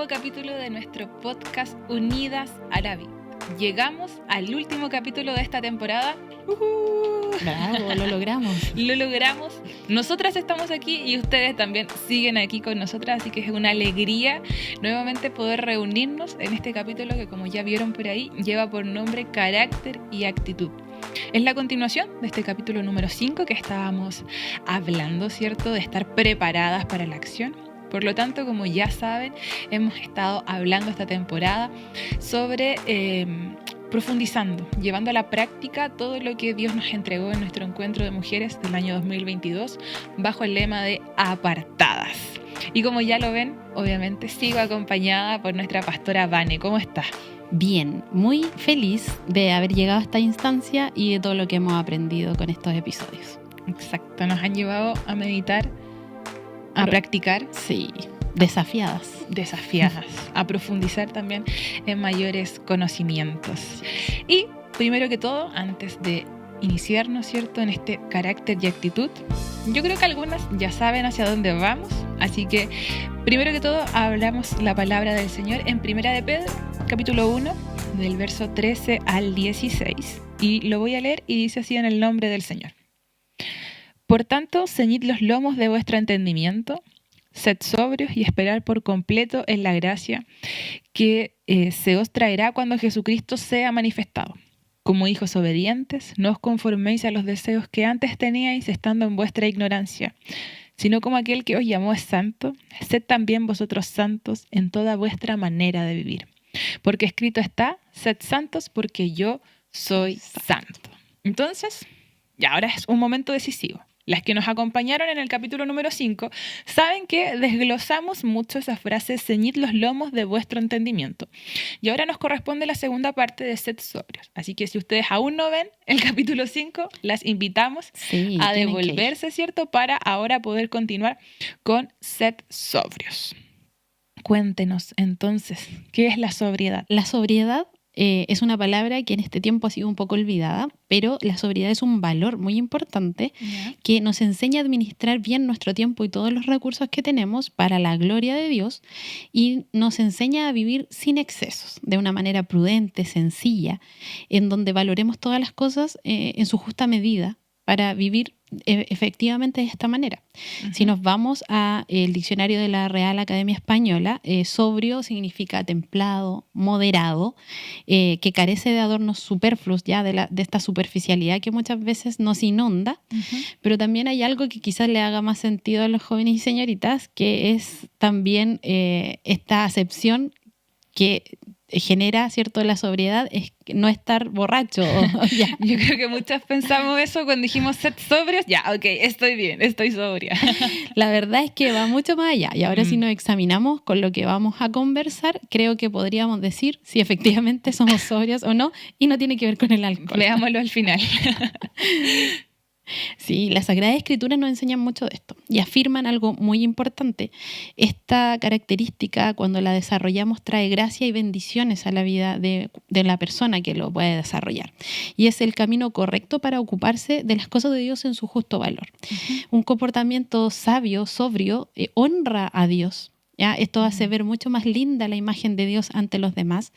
nuevo capítulo de nuestro podcast Unidas a la Vida. Llegamos al último capítulo de esta temporada. Bravo, lo logramos. Lo logramos. Nosotras estamos aquí y ustedes también siguen aquí con nosotras, así que es una alegría nuevamente poder reunirnos en este capítulo que, como ya vieron por ahí, lleva por nombre Carácter y Actitud. Es la continuación de este capítulo número 5 que estábamos hablando, ¿cierto? De estar preparadas para la acción. Por lo tanto, como ya saben, hemos estado hablando esta temporada sobre profundizando, llevando a la práctica todo lo que Dios nos entregó en nuestro encuentro de mujeres del año 2022 bajo el lema de apartadas. Y como ya lo ven, obviamente sigo acompañada por nuestra pastora Vane. ¿Cómo estás? Bien, muy feliz de haber llegado a esta instancia y de todo lo que hemos aprendido con estos episodios. Exacto, nos han llevado a meditar, a practicar. Sí, desafiadas, a profundizar también en mayores conocimientos. Y primero que todo, antes de iniciarnos, ¿cierto?, en este carácter y actitud, yo creo que algunas ya saben hacia dónde vamos, así que primero que todo hablamos la palabra del Señor en Primera de Pedro, capítulo 1, del verso 13 al 16, y lo voy a leer y dice así en el nombre del Señor. Por tanto, ceñid los lomos de vuestro entendimiento, sed sobrios y esperad por completo en la gracia que se os traerá cuando Jesucristo sea manifestado. Como hijos obedientes, no os conforméis a los deseos que antes teníais estando en vuestra ignorancia, sino como aquel que os llamó es santo, sed también vosotros santos en toda vuestra manera de vivir. Porque escrito está, sed santos porque yo soy santo. Entonces, ya ahora es un momento decisivo. Las que nos acompañaron en el capítulo número 5 saben que desglosamos mucho esa frase, ceñid los lomos de vuestro entendimiento. Y ahora nos corresponde la segunda parte de sed sobrios. Así que si ustedes aún no ven el capítulo 5, las invitamos a devolverse, ¿cierto? Para ahora poder continuar con sed sobrios. Cuéntenos entonces, ¿qué es la sobriedad? La sobriedad es una palabra que en este tiempo ha sido un poco olvidada, pero la sobriedad es un valor muy importante que nos enseña a administrar bien nuestro tiempo y todos los recursos que tenemos para la gloria de Dios y nos enseña a vivir sin excesos, de una manera prudente, sencilla, en donde valoremos todas las cosas en su justa medida para vivir efectivamente de esta manera. Uh-huh. Si nos vamos al diccionario de la Real Academia Española, sobrio significa templado, moderado, que carece de adornos superfluos, ya de esta superficialidad que muchas veces nos inunda, uh-huh. Pero también hay algo que quizás le haga más sentido a los jóvenes y señoritas, que es también esta acepción que genera, ¿cierto?, la sobriedad, es no estar borracho. Yo creo que muchas pensamos eso cuando dijimos sed sobrios. Ya, ok, estoy bien, estoy sobria. La verdad es que va mucho más allá. Y ahora si nos examinamos con lo que vamos a conversar, creo que podríamos decir si efectivamente somos sobrios o no, y no tiene que ver con el alcohol. Leámoslo al final. Sí, las Sagradas Escrituras nos enseñan mucho de esto y afirman algo muy importante. Esta característica, cuando la desarrollamos, trae gracia y bendiciones a la vida de la persona que lo puede desarrollar. Y es el camino correcto para ocuparse de las cosas de Dios en su justo valor. Uh-huh. Un comportamiento sabio, sobrio, honra a Dios. ¿Ya? Esto hace ver mucho más linda la imagen de Dios ante los demás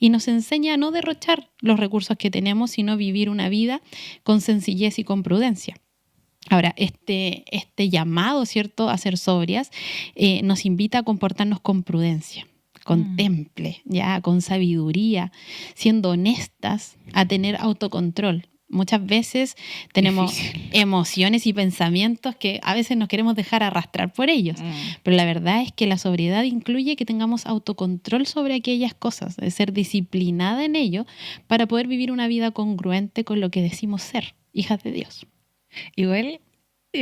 y nos enseña a no derrochar los recursos que tenemos, sino vivir una vida con sencillez y con prudencia. Ahora, este llamado, ¿cierto?, a ser sobrias, nos invita a comportarnos con prudencia, con temple, ya, con sabiduría, siendo honestas, a tener autocontrol. Muchas veces tenemos emociones y pensamientos que a veces nos queremos dejar arrastrar por ellos. Pero la verdad es que la sobriedad incluye que tengamos autocontrol sobre aquellas cosas, de ser disciplinada en ello para poder vivir una vida congruente con lo que decimos ser, hijas de Dios. Igual,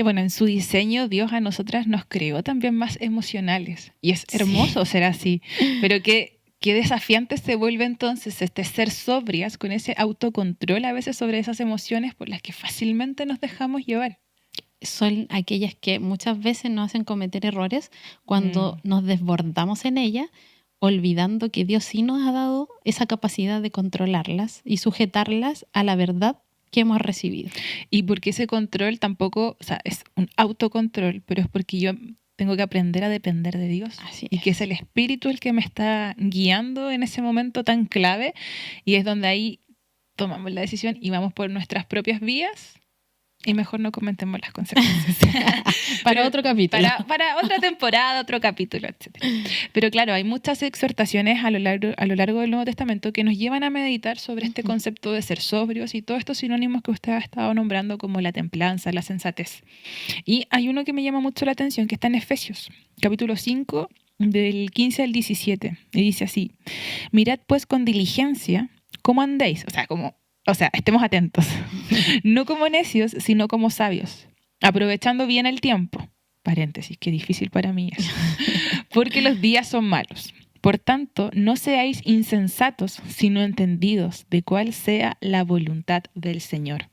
bueno, en su diseño Dios a nosotras nos creó también más emocionales. Y es hermoso ser así, pero qué desafiante se vuelve entonces ser sobrias con ese autocontrol a veces sobre esas emociones por las que fácilmente nos dejamos llevar. Son aquellas que muchas veces nos hacen cometer errores cuando nos desbordamos en ellas, olvidando que Dios sí nos ha dado esa capacidad de controlarlas y sujetarlas a la verdad que hemos recibido. Y porque ese control tampoco, o sea, es un autocontrol, pero es porque yo tengo que aprender a depender de Dios. Así Y que es el Espíritu el que me está guiando en ese momento tan clave. Y es donde ahí tomamos la decisión y vamos por nuestras propias vías. Y mejor no comentemos las consecuencias. Para otro capítulo. Para otra temporada, otro capítulo, etc. Pero claro, hay muchas exhortaciones a lo largo del Nuevo Testamento que nos llevan a meditar sobre este concepto de ser sobrios y todos estos sinónimos que usted ha estado nombrando como la templanza, la sensatez. Y hay uno que me llama mucho la atención que está en Efesios, capítulo 5, del 15 al 17. Y dice así: mirad pues con diligencia cómo andéis, o sea, estemos atentos, no como necios, sino como sabios, aprovechando bien el tiempo. Paréntesis, qué difícil para mí eso. Porque los días son malos. Por tanto, no seáis insensatos, sino entendidos de cuál sea la voluntad del Señor.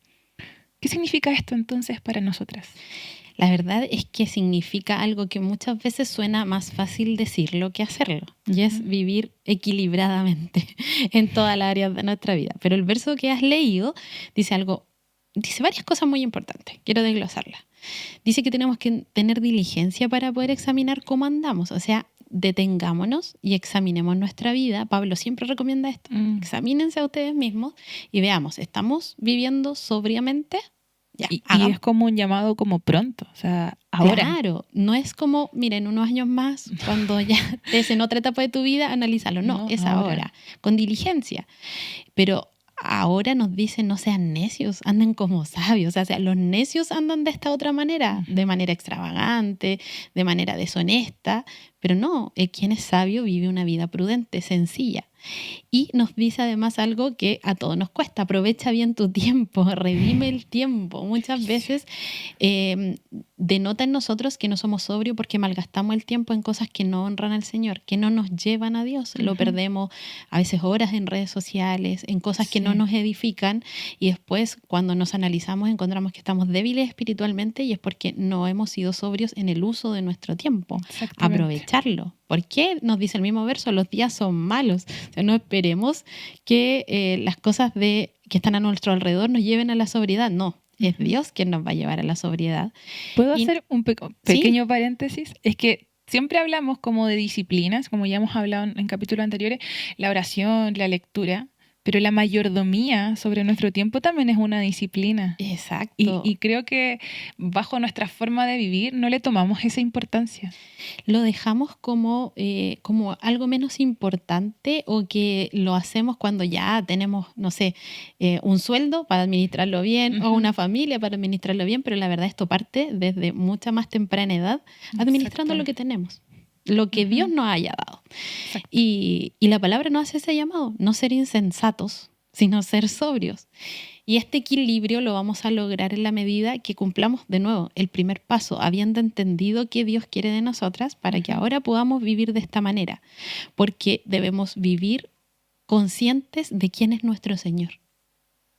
¿Qué significa esto entonces para nosotras? La verdad es que significa algo que muchas veces suena más fácil decirlo que hacerlo, y es vivir equilibradamente en todas las áreas de nuestra vida. Pero el verso que has leído dice varias cosas muy importantes. Quiero desglosarlas. Dice que tenemos que tener diligencia para poder examinar cómo andamos, o sea, detengámonos y examinemos nuestra vida. Pablo siempre recomienda esto. Examínense a ustedes mismos y veamos, ¿estamos viviendo sobriamente? Ya, y es como un llamado como pronto, o sea, ahora. Claro, no es como, mira, en unos años más, cuando ya estés en otra etapa de tu vida, analízalo. No, es ahora, con diligencia. Pero ahora nos dicen, no sean necios, anden como sabios. O sea, los necios andan de esta otra manera, de manera extravagante, de manera deshonesta. Pero no, quien es sabio vive una vida prudente, sencilla. Y nos dice además algo que a todos nos cuesta: aprovecha bien tu tiempo, redime el tiempo. Muchas veces denota en nosotros que no somos sobrios porque malgastamos el tiempo en cosas que no honran al Señor, que no nos llevan a Dios. Lo perdemos a veces horas en redes sociales, en cosas que no nos edifican, y después cuando nos analizamos encontramos que estamos débiles espiritualmente y es porque no hemos sido sobrios en el uso de nuestro tiempo. Aprovecharlo. ¿Por qué? Nos dice el mismo verso, los días son malos. O sea, no esperemos que las cosas que están a nuestro alrededor nos lleven a la sobriedad. No, es Dios quien nos va a llevar a la sobriedad. ¿Puedo hacer un pequeño paréntesis? Es que siempre hablamos como de disciplinas, como ya hemos hablado en capítulos anteriores, la oración, la lectura, pero la mayordomía sobre nuestro tiempo también es una disciplina. Exacto. Y creo que bajo nuestra forma de vivir no le tomamos esa importancia. Lo dejamos como algo menos importante, o que lo hacemos cuando ya tenemos, no sé, un sueldo para administrarlo bien, o una familia para administrarlo bien, pero la verdad esto parte desde mucha más temprana edad, administrando lo que tenemos, lo que Dios nos haya dado. Y la palabra nos hace ese llamado: no ser insensatos, sino ser sobrios. Y este equilibrio lo vamos a lograr en la medida que cumplamos de nuevo el primer paso, habiendo entendido qué Dios quiere de nosotras, para que ahora podamos vivir de esta manera. Porque debemos vivir conscientes de quién es nuestro Señor.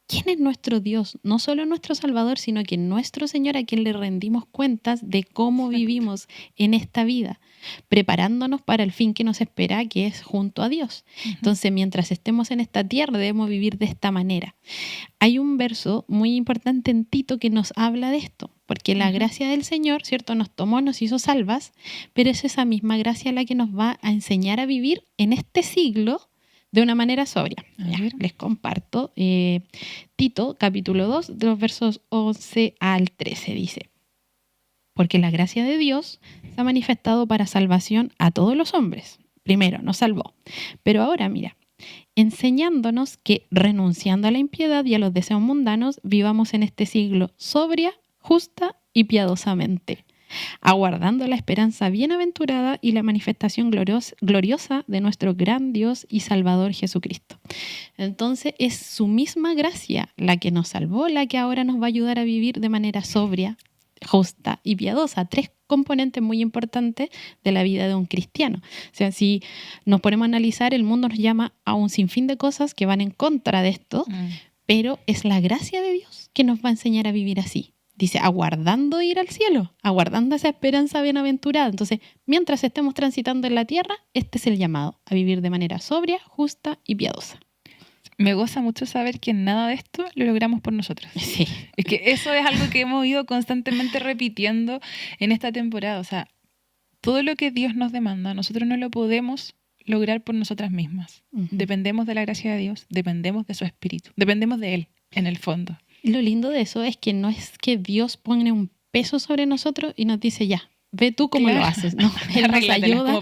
¿Quién es nuestro Dios? No solo nuestro Salvador, sino que nuestro Señor, a quien le rendimos cuentas de cómo vivimos en esta vida, preparándonos para el fin que nos espera, que es junto a Dios. Entonces, mientras estemos en esta tierra, debemos vivir de esta manera. Hay un verso muy importante en Tito que nos habla de esto, porque la gracia del Señor, ¿cierto?, nos tomó, nos hizo salvas, pero es esa misma gracia la que nos va a enseñar a vivir en este siglo de una manera sobria. Les comparto. Tito, capítulo 2, de los versos 11 al 13, dice: porque la gracia de Dios se ha manifestado para salvación a todos los hombres. Primero nos salvó, pero ahora mira, enseñándonos que renunciando a la impiedad y a los deseos mundanos, vivamos en este siglo sobria, justa y piadosamente, aguardando la esperanza bienaventurada y la manifestación gloriosa de nuestro gran Dios y Salvador Jesucristo. Entonces es su misma gracia la que nos salvó, la que ahora nos va a ayudar a vivir de manera sobria, justa y piadosa. 3 componentes muy importantes de la vida de un cristiano. O sea, si nos ponemos a analizar, el mundo nos llama a un sinfín de cosas que van en contra de esto, pero es la gracia de Dios que nos va a enseñar a vivir así. Dice, aguardando ir al cielo, aguardando esa esperanza bienaventurada. Entonces, mientras estemos transitando en la tierra, este es el llamado a vivir de manera sobria, justa y piadosa. Me goza mucho saber que nada de esto lo logramos por nosotros. Sí. Es que eso es algo que hemos ido constantemente repitiendo en esta temporada. O sea, todo lo que Dios nos demanda, nosotros no lo podemos lograr por nosotras mismas. Dependemos de la gracia de Dios, dependemos de su Espíritu, dependemos de Él, en el fondo. Lo lindo de eso es que no es que Dios pone un peso sobre nosotros y nos dice ya, ve tú cómo lo haces. No, Él nos ayuda,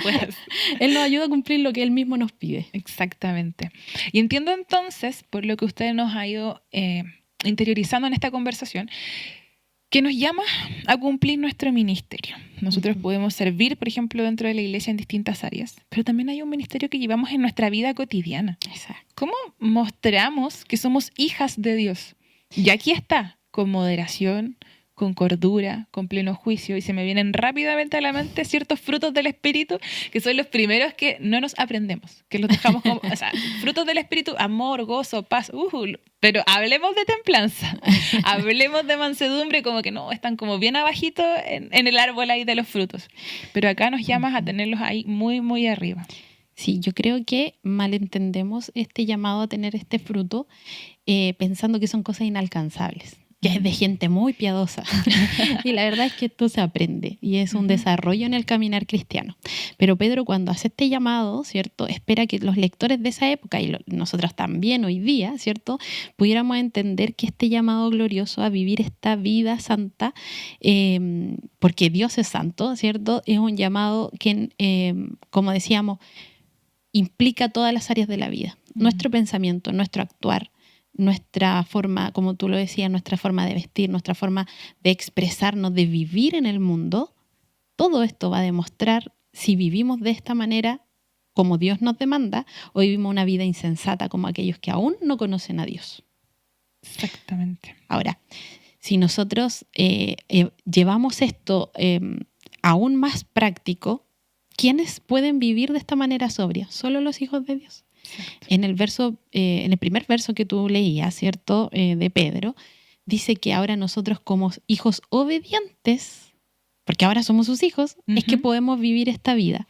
Él nos ayuda a cumplir lo que Él mismo nos pide. Exactamente. Y entiendo entonces, por lo que usted nos ha ido interiorizando en esta conversación, que nos llama a cumplir nuestro ministerio. Nosotros podemos servir, por ejemplo, dentro de la iglesia en distintas áreas, pero también hay un ministerio que llevamos en nuestra vida cotidiana. Exacto. ¿Cómo mostramos que somos hijas de Dios? Y aquí está, con moderación, con cordura, con pleno juicio, y se me vienen rápidamente a la mente ciertos frutos del Espíritu, que son los primeros que no nos aprendemos, que los dejamos como, o sea, frutos del Espíritu, amor, gozo, paz, pero hablemos de templanza, hablemos de mansedumbre, como que no, están como bien abajito en el árbol ahí de los frutos, pero acá nos llamas a tenerlos ahí muy, muy arriba. Sí, yo creo que malentendemos este llamado a tener este fruto pensando que son cosas inalcanzables, que es de gente muy piadosa. Y la verdad es que esto se aprende y es un desarrollo en el caminar cristiano. Pero Pedro, cuando hace este llamado, ¿cierto?, espera que los lectores de esa época y nosotros también hoy día, ¿cierto?, pudiéramos entender que este llamado glorioso a vivir esta vida santa, porque Dios es santo, ¿cierto?, es un llamado que, como decíamos, implica todas las áreas de la vida. Nuestro pensamiento, nuestro actuar, nuestra forma, como tú lo decías, nuestra forma de vestir, nuestra forma de expresarnos, de vivir en el mundo, todo esto va a demostrar si vivimos de esta manera como Dios nos demanda o vivimos una vida insensata como aquellos que aún no conocen a Dios. Exactamente. Ahora, si nosotros llevamos esto aún más práctico, ¿quiénes pueden vivir de esta manera sobria? Solo los hijos de Dios. Exacto. En el primer verso que tú leías, ¿cierto?, de Pedro, dice que ahora nosotros como hijos obedientes, porque ahora somos sus hijos, es que podemos vivir esta vida,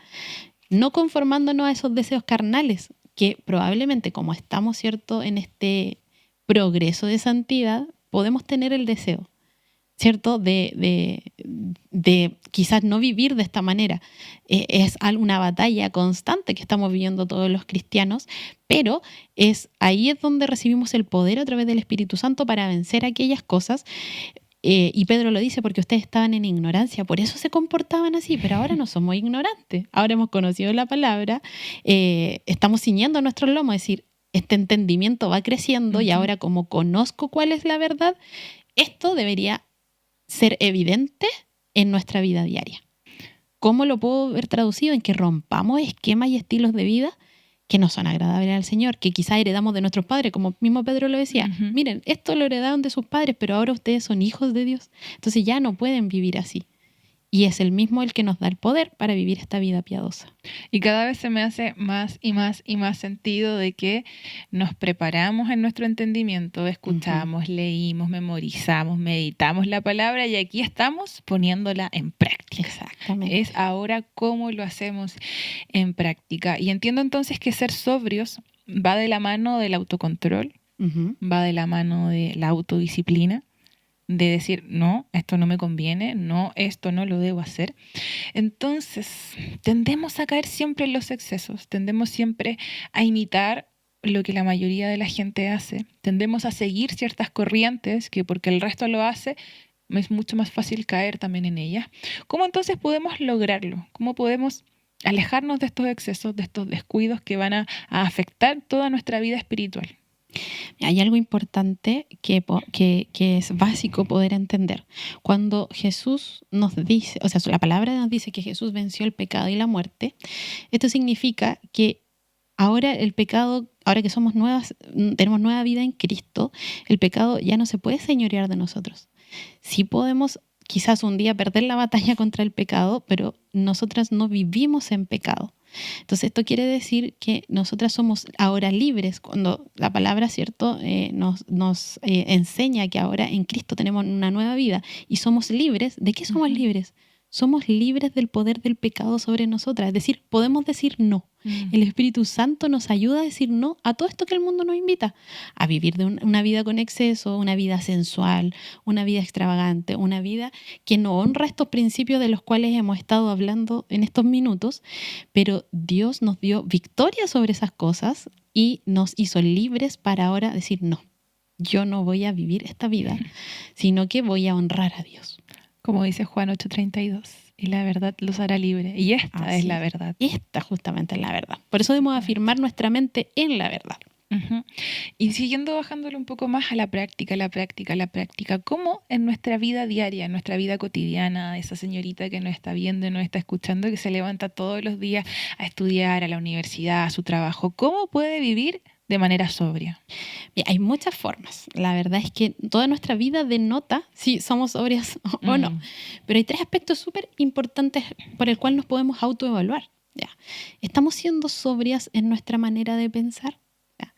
no conformándonos a esos deseos carnales, que probablemente como estamos, ¿cierto?, en este progreso de santidad, podemos tener el deseo, ¿cierto?, de quizás no vivir de esta manera. Es una batalla constante que estamos viviendo todos los cristianos, pero ahí es donde recibimos el poder a través del Espíritu Santo para vencer aquellas cosas. Y Pedro lo dice porque ustedes estaban en ignorancia, por eso se comportaban así, pero ahora no somos ignorantes. Ahora hemos conocido la palabra, estamos ciñendo nuestros lomos, es decir, este entendimiento va creciendo y ahora como conozco cuál es la verdad, esto debería ser evidente en nuestra vida diaria. ¿Cómo lo puedo ver traducido? En que rompamos esquemas y estilos de vida que no son agradables al Señor, que quizás heredamos de nuestros padres, como mismo Pedro lo decía. Miren, esto lo heredaron de sus padres, pero ahora ustedes son hijos de Dios. Entonces ya no pueden vivir así. Y es el mismo el que nos da el poder para vivir esta vida piadosa. Y cada vez se me hace más y más y más sentido de que nos preparamos en nuestro entendimiento, escuchamos, leímos, memorizamos, meditamos la palabra y aquí estamos poniéndola en práctica. Exactamente. Es ahora cómo lo hacemos en práctica. Y entiendo entonces que ser sobrios va de la mano del autocontrol, va de la mano de la autodisciplina, de decir, no, esto no me conviene, no, esto no lo debo hacer. Entonces, tendemos a caer siempre en los excesos, tendemos siempre a imitar lo que la mayoría de la gente hace, tendemos a seguir ciertas corrientes que porque el resto lo hace, es mucho más fácil caer también en ellas. ¿Cómo entonces podemos lograrlo? ¿Cómo podemos alejarnos de estos excesos, de estos descuidos que van a afectar toda nuestra vida espiritual? Hay algo importante que es básico poder entender. Cuando Jesús nos dice, o sea, la palabra nos dice que Jesús venció el pecado y la muerte, esto significa que ahora el pecado, ahora que somos tenemos nueva vida en Cristo, el pecado ya no se puede señorear de nosotros. Sí podemos quizás un día perder la batalla contra el pecado, pero nosotras no vivimos en pecado. Entonces esto quiere decir que nosotras somos ahora libres, cuando la palabra, ¿cierto?, nos enseña que ahora en Cristo tenemos una nueva vida y somos libres. ¿De qué somos libres? somos libres del poder del pecado sobre nosotras. Es decir, podemos decir no. El Espíritu Santo nos ayuda a decir no a todo esto que el mundo nos invita. A vivir de una vida con exceso, una vida sensual, una vida extravagante, una vida que no honra estos principios de los cuales hemos estado hablando en estos minutos, pero Dios nos dio victoria sobre esas cosas y nos hizo libres para ahora decir no. Yo no voy a vivir esta vida, sino que voy a honrar a Dios. Como dice Juan 8:32, y la verdad los hará libre. Y esta es la verdad. Esta justamente es la verdad. Por eso debemos afirmar nuestra mente en la verdad. Uh-huh. Y siguiendo bajándolo un poco más a la práctica, ¿cómo en nuestra vida diaria, en nuestra vida cotidiana, esa señorita que nos está viendo y nos está escuchando, que se levanta todos los días a estudiar, a la universidad, a su trabajo, cómo puede vivir de manera sobria? Bien, hay muchas formas. La verdad es que toda nuestra vida denota si somos sobrias o no. Pero hay 3 aspectos súper importantes por el cual nos podemos autoevaluar. ¿Ya? ¿Estamos siendo sobrias en nuestra manera de pensar? ¿Ya?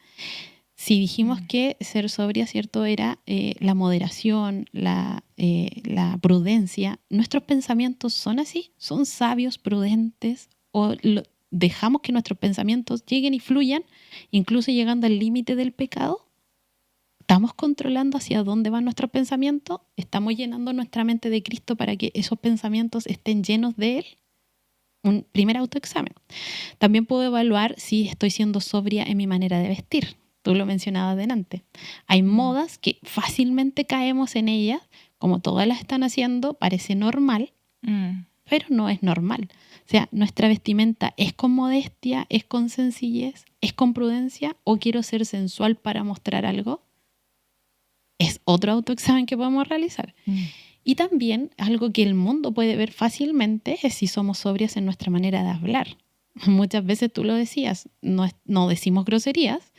Si dijimos que ser sobria, ¿cierto?, era la moderación, la prudencia, ¿nuestros pensamientos son así? ¿Son sabios, prudentes? ¿O dejamos que nuestros pensamientos lleguen y fluyan, incluso llegando al límite del pecado? ¿Estamos controlando hacia dónde van nuestros pensamientos? ¿Estamos llenando nuestra mente de Cristo para que esos pensamientos estén llenos de Él? Un primer autoexamen. También puedo evaluar si estoy siendo sobria en mi manera de vestir. Tú lo mencionabas delante. Hay modas que fácilmente caemos en ellas, como todas las están haciendo, parece normal, pero no es normal. O sea, ¿nuestra vestimenta es con modestia, es con sencillez, es con prudencia o quiero ser sensual para mostrar algo? Es otro autoexamen que podemos realizar. Y también algo que el mundo puede ver fácilmente es si somos sobrias en nuestra manera de hablar. Muchas veces tú lo decías, no decimos groserías,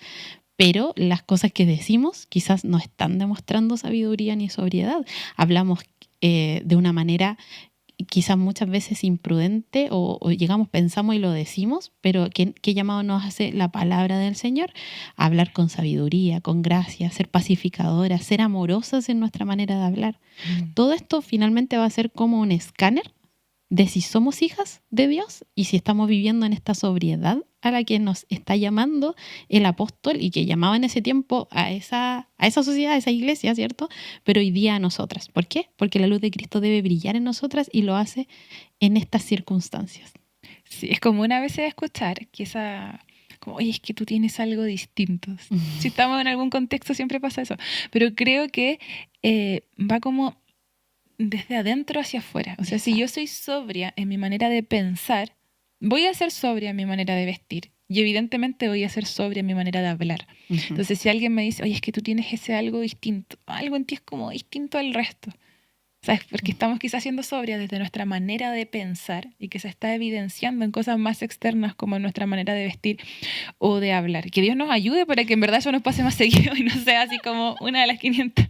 pero las cosas que decimos quizás no están demostrando sabiduría ni sobriedad. Hablamos de una manera quizás muchas veces imprudente o pensamos y lo decimos, pero ¿qué llamado nos hace la palabra del Señor? Hablar con sabiduría, con gracia, ser pacificadoras, ser amorosas en nuestra manera de hablar. Todo esto finalmente va a ser como un escáner de si somos hijas de Dios y si estamos viviendo en esta sobriedad a la que nos está llamando el apóstol y que llamaba en ese tiempo a esa sociedad, a esa iglesia, ¿cierto? Pero hoy día a nosotras. ¿Por qué? Porque la luz de Cristo debe brillar en nosotras y lo hace en estas circunstancias. Sí, es como una vez escuchar que como, oye, es que tú tienes algo distinto. Si estamos en algún contexto siempre pasa eso. Pero creo que va como desde adentro hacia afuera. O sea, si yo soy sobria en mi manera de pensar, voy a ser sobria en mi manera de vestir. Y evidentemente voy a ser sobria en mi manera de hablar. Entonces, si alguien me dice, oye, es que tú tienes ese algo distinto, algo en ti es como distinto al resto. ¿Sabes? Porque estamos quizás siendo sobrias desde nuestra manera de pensar y que se está evidenciando en cosas más externas como en nuestra manera de vestir o de hablar. Que Dios nos ayude para que en verdad eso nos pase más seguido y no sea así como una de las 500.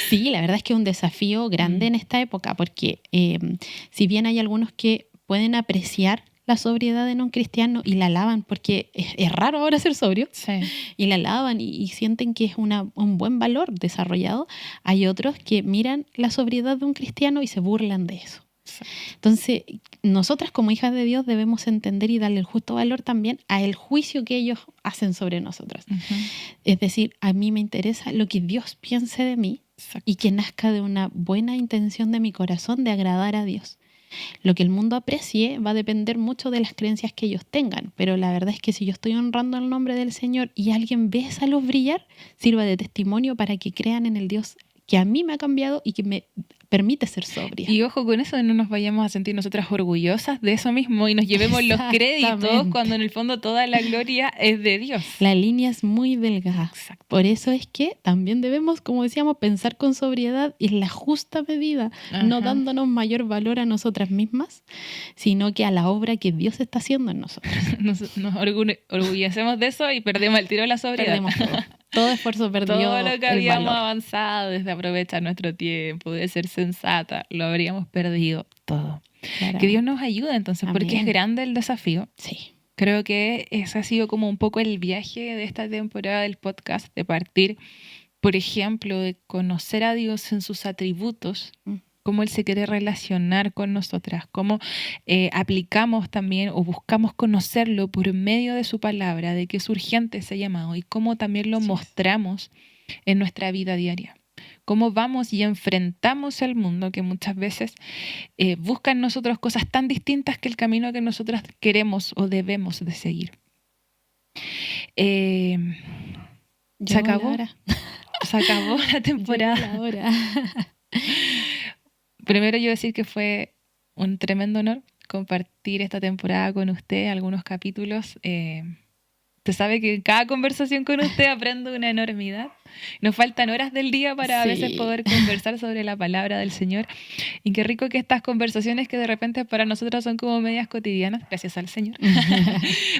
Sí, la verdad es que es un desafío grande en esta época porque si bien hay algunos que pueden apreciar la sobriedad en un cristiano y la alaban, porque es raro ahora ser sobrio, sí, y la alaban y sienten que es un buen valor desarrollado, hay otros que miran la sobriedad de un cristiano y se burlan de eso. Sí. Entonces, nosotras como hijas de Dios debemos entender y darle el justo valor también a el juicio que ellos hacen sobre nosotras. Es decir, a mí me interesa lo que Dios piense de mí. Exacto. Y que nazca de una buena intención de mi corazón de agradar a Dios. Lo que el mundo aprecie va a depender mucho de las creencias que ellos tengan, pero la verdad es que si yo estoy honrando el nombre del Señor y alguien ve esa luz brillar, sirva de testimonio para que crean en el Dios que a mí me ha cambiado y que me permite ser sobria. Y ojo con eso, no nos vayamos a sentir nosotras orgullosas de eso mismo y nos llevemos los créditos cuando en el fondo toda la gloria es de Dios. La línea es muy delgada. Exacto. Por eso es que también debemos, como decíamos, pensar con sobriedad y en la justa medida, no dándonos mayor valor a nosotras mismas, sino que a la obra que Dios está haciendo en nosotros. Nos orgullecemos de eso y perdemos el tiro de la sobriedad. Perdemos todo esfuerzo perdido. Todo lo que habíamos avanzado desde aprovechar nuestro tiempo, de ser sensata, lo habríamos perdido todo. Claro. Que Dios nos ayude entonces, Amén. Porque es grande el desafío. Sí. Creo que ese ha sido como un poco el viaje de esta temporada del podcast, de partir, por ejemplo, de conocer a Dios en sus atributos cómo Él se quiere relacionar con nosotras, cómo aplicamos también o buscamos conocerlo por medio de su palabra, de que es urgente ese llamado y cómo también lo mostramos en nuestra vida diaria. Cómo vamos y enfrentamos el mundo que muchas veces busca en nosotros cosas tan distintas que el camino que nosotras queremos o debemos de seguir. Se acabó la temporada. Primero yo decir que fue un tremendo honor compartir esta temporada con usted, algunos capítulos. Usted sabe que en cada conversación con usted aprendo una enormidad. Nos faltan horas del día para a veces poder conversar sobre la palabra del Señor. Y qué rico que estas conversaciones que de repente para nosotros son como medias cotidianas, gracias al Señor,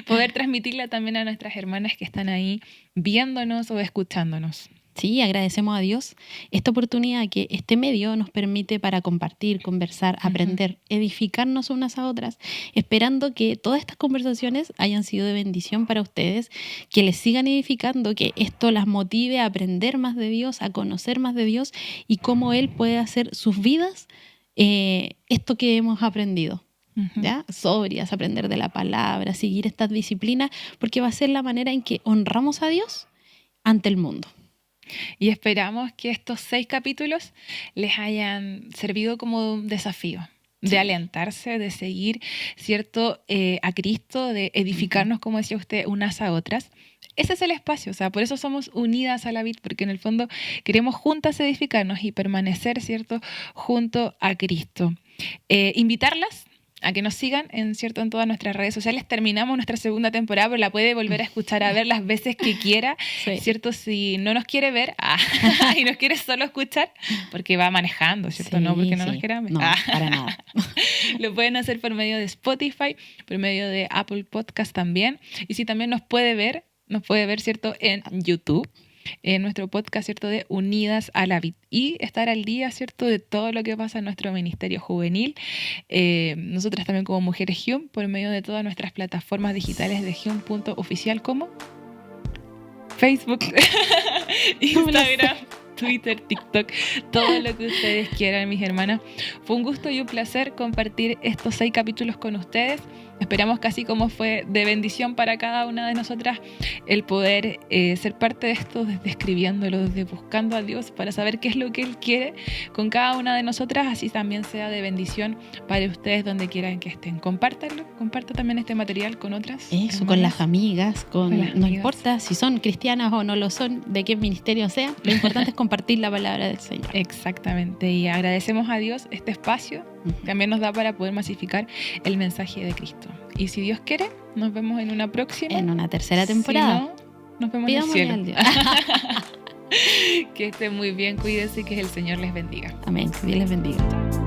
poder transmitirla también a nuestras hermanas que están ahí viéndonos o escuchándonos. Sí, agradecemos a Dios esta oportunidad que este medio nos permite para compartir, conversar, aprender, edificarnos unas a otras, esperando que todas estas conversaciones hayan sido de bendición para ustedes, que les sigan edificando, que esto las motive a aprender más de Dios, a conocer más de Dios y cómo Él puede hacer sus vidas esto que hemos aprendido. ¿Ya? Sobrias, aprender de la palabra, seguir estas disciplinas, porque va a ser la manera en que honramos a Dios ante el mundo. Y esperamos que estos 6 capítulos les hayan servido como un desafío, de alentarse, de seguir, ¿cierto? A Cristo, de edificarnos, como decía usted, unas a otras. Ese es el espacio, o sea, por eso somos unidas a la vid, porque en el fondo queremos juntas edificarnos y permanecer, ¿cierto? Junto a Cristo. Invitarlas a que nos sigan en todas nuestras redes sociales. Terminamos nuestra segunda temporada, pero la puede volver a escuchar, a ver las veces que quiera, ¿cierto? Si no nos quiere ver y nos quiere solo escuchar, porque va manejando, ¿cierto? No porque no nos quiera ver. No, para nada. Lo pueden hacer por medio de Spotify, por medio de Apple Podcast también. Y si también nos puede ver, ¿cierto? En YouTube. En nuestro podcast, ¿cierto? De Unidas a la Vid. Y estar al día, ¿cierto? De todo lo que pasa en nuestro ministerio juvenil. Nosotras también como Mujeres Hume, por medio de todas nuestras plataformas digitales de Hume.oficial, como Facebook, Instagram, Twitter, TikTok, todo lo que ustedes quieran, mis hermanas. Fue un gusto y un placer compartir estos 6 capítulos con ustedes. Esperamos que así como fue de bendición para cada una de nosotras el poder ser parte de esto, desde escribiéndolo, desde buscando a Dios para saber qué es lo que Él quiere con cada una de nosotras, así también sea de bendición para ustedes donde quieran que estén. Compártanlo, comparta también este material con otras. Eso, hermanas, con las amigas, las no amigas. Importa si son cristianas o no lo son, de qué ministerio sea, lo importante es compartir la palabra del Señor. Exactamente, y agradecemos a Dios este espacio. También nos da para poder masificar el mensaje de Cristo. Y si Dios quiere, nos vemos en una próxima. En una tercera temporada. Si no, nos vemos Pidámosle en el al cielo. Dios. Que estén muy bien, cuídense y que el Señor les bendiga. Amén. Que Dios les bendiga.